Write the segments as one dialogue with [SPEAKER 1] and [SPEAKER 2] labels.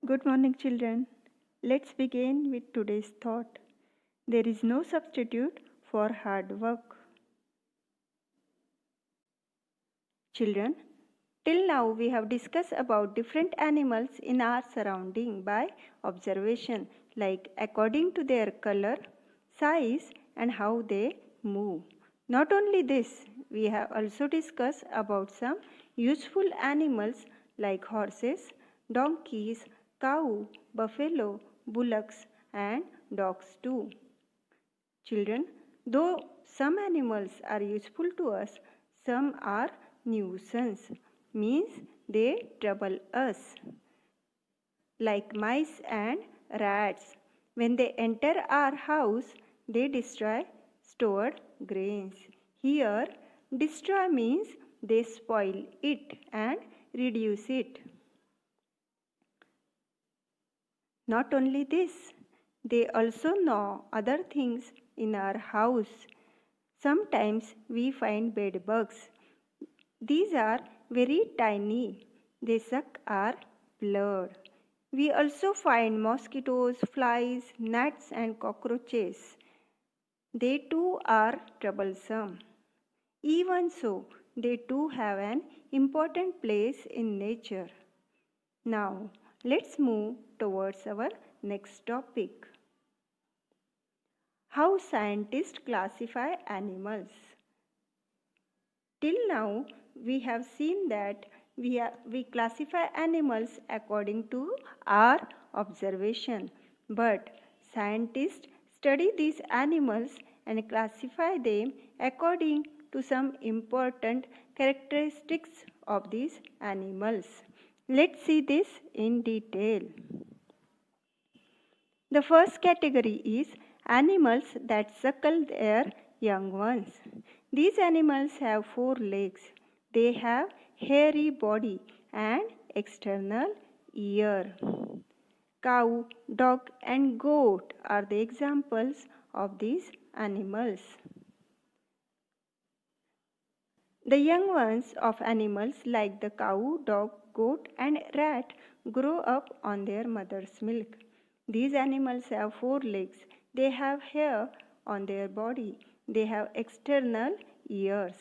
[SPEAKER 1] Good morning, children. Let's begin with today's thought. There is no substitute for hard work. Children, till now we have discussed about different animals in our surrounding by observation, like according to their color, size, and how they move. Not only this, we have also discussed about some useful animals like horses, donkeys, cow, buffalo, bullocks, and dogs too. Children, though some animals are useful to us, some are nuisance, means they trouble us, like mice and rats. When they enter our house, they destroy stored grains. Here, destroy means they spoil it and reduce it. Not only this, they also gnaw other things in our house. Sometimes we find bed bugs. These are very tiny. They suck our blood. We also find mosquitoes, flies, gnats, and cockroaches. They too are troublesome. Even so, they too have an important place in nature. Now, let's move towards our next topic. How scientists classify animals. Till now, we have seen that we classify animals according to our observation. But scientists study these animals and classify them according to some important characteristics of these animals. Let's see this in detail. The first category is animals that suckle their young ones. These animals have 4 legs. They have hairy body and external ear. Cow, dog and goat are the examples of these animals. The young ones of animals like the cow, dog, goat and rat grow up on their mother's milk. These animals have 4 legs. They have hair on their body. They have external ears.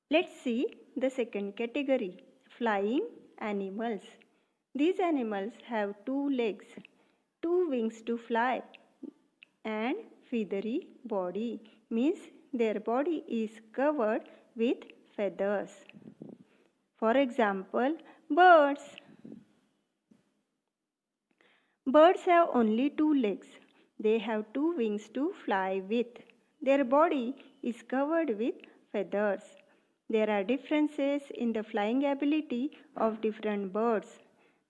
[SPEAKER 1] Let's see the second category, flying animals. These animals have 2 legs, 2 wings to fly and feathery body, means their body is covered with feathers. For example, birds. Birds have only 2 legs. They have 2 wings to fly with. Their body is covered with feathers. There are differences in the flying ability of different birds.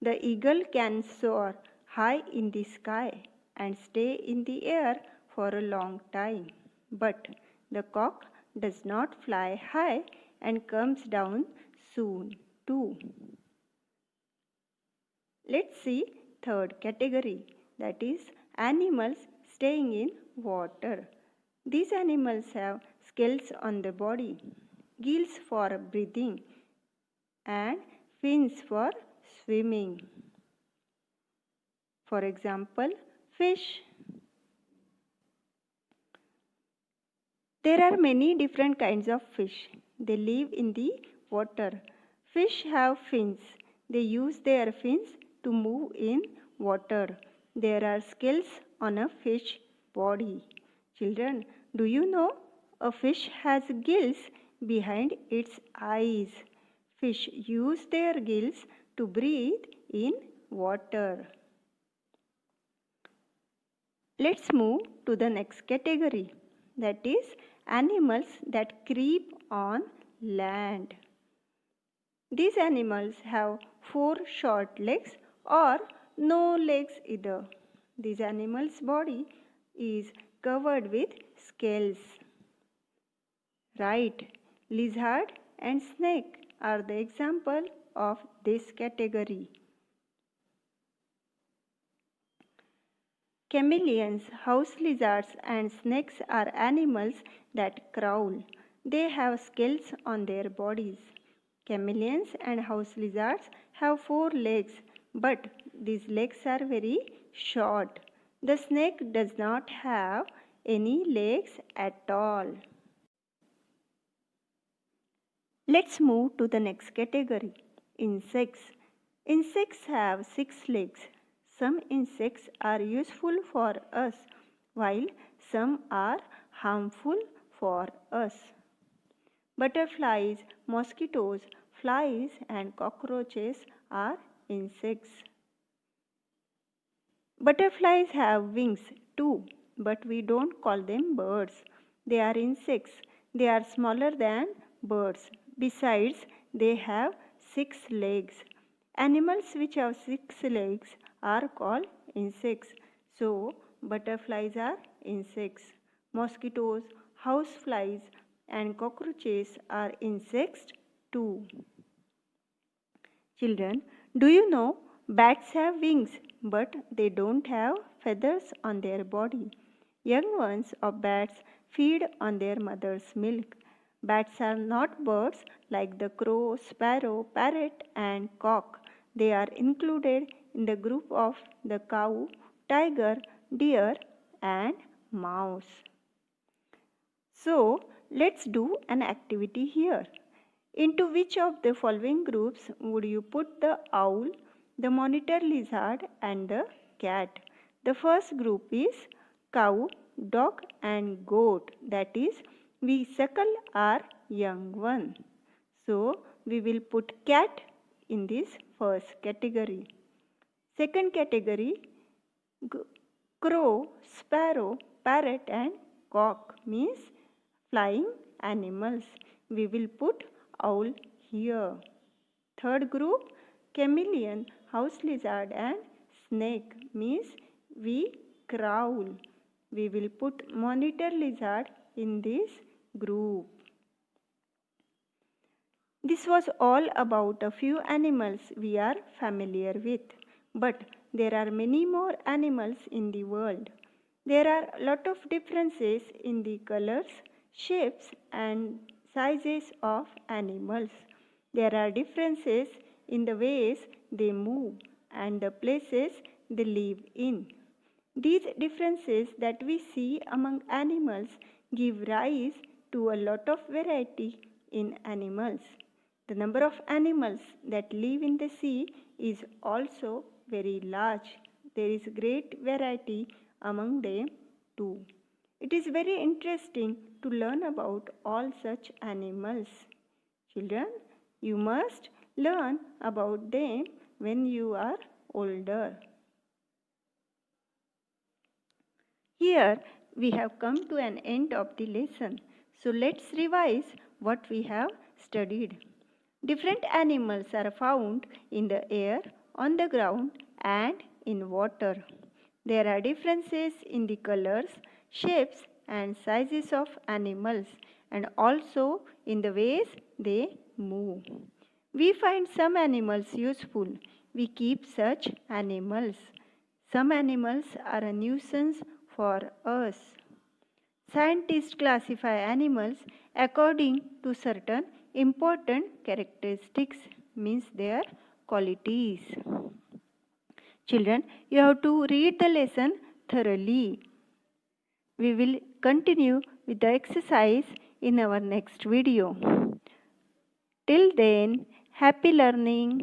[SPEAKER 1] The eagle can soar high in the sky and stay in the air for a long time. But the cock does not fly high and comes down soon too. Let's see third category, that is animals staying in water. These animals have scales on the body, gills for breathing and fins for swimming. For example, fish. There are many different kinds of fish. They live in the water. Fish have fins. They use their fins to move in water. There are scales on a fish body. Children, do you know a fish has gills behind its eyes? Fish use their gills to breathe in water. Let's move to the next category, that is animals that creep on land. These animals have 4 short legs or no legs either. These animals' body is covered with scales. Right, lizard and snake are the example of this category. Chameleons, house lizards and snakes are animals that crawl. They have scales on their bodies. Chameleons and house lizards have 4 legs. but these legs are very short. The snake does not have any legs at all. Let's move to the next category. Insects. Insects have 6 legs. Some insects are useful for us, while some are harmful for us. Butterflies, mosquitoes, flies, and cockroaches are insects. Butterflies have wings too, but we don't call them birds. They are insects. They are smaller than birds. Besides, they have 6 legs. Animals which have 6 legs are called insects. So, butterflies are insects. Mosquitoes, houseflies, and cockroaches are insects too. Children, do you know bats have wings but they don't have feathers on their body? Young ones of bats feed on their mother's milk. Bats are not birds like the crow, sparrow, parrot, and cock. They are included in the group of the cow, tiger, deer, and mouse. So, let's do an activity here. Into which of the following groups would you put the owl, the monitor lizard, and the cat? The first group is cow, dog, and goat. That is, we suckle our young one. So, we will put cat in this first category. Second category, crow, sparrow, parrot, and cock means flying animals. We will put owl here. Third group, chameleon, house lizard, and snake means we crowl. We will put monitor lizard in this group. This was all about a few animals we are familiar with, but there are many more animals in the world. There are a lot of differences in the colors, shapes, and sizes of animals. There are differences in the ways they move and the places they live in. These differences that we see among animals give rise to a lot of variety in animals. The number of animals that live in the sea is also very large. There is great variety among them too. It is very interesting to learn about all such animals. Children, you must learn about them when you are older. Here we have come to an end of the lesson. So let's revise what we have studied. Different animals are found in the air, on the ground, and in water. There are differences in the colors, shapes, and sizes of animals, and also in the ways they move. We find some animals useful. We keep such animals. Some animals are a nuisance for us. Scientists classify animals according to certain important characteristics, means their qualities. Children, you have to read the lesson thoroughly. We will continue with the exercise in our next video. Till then, happy learning.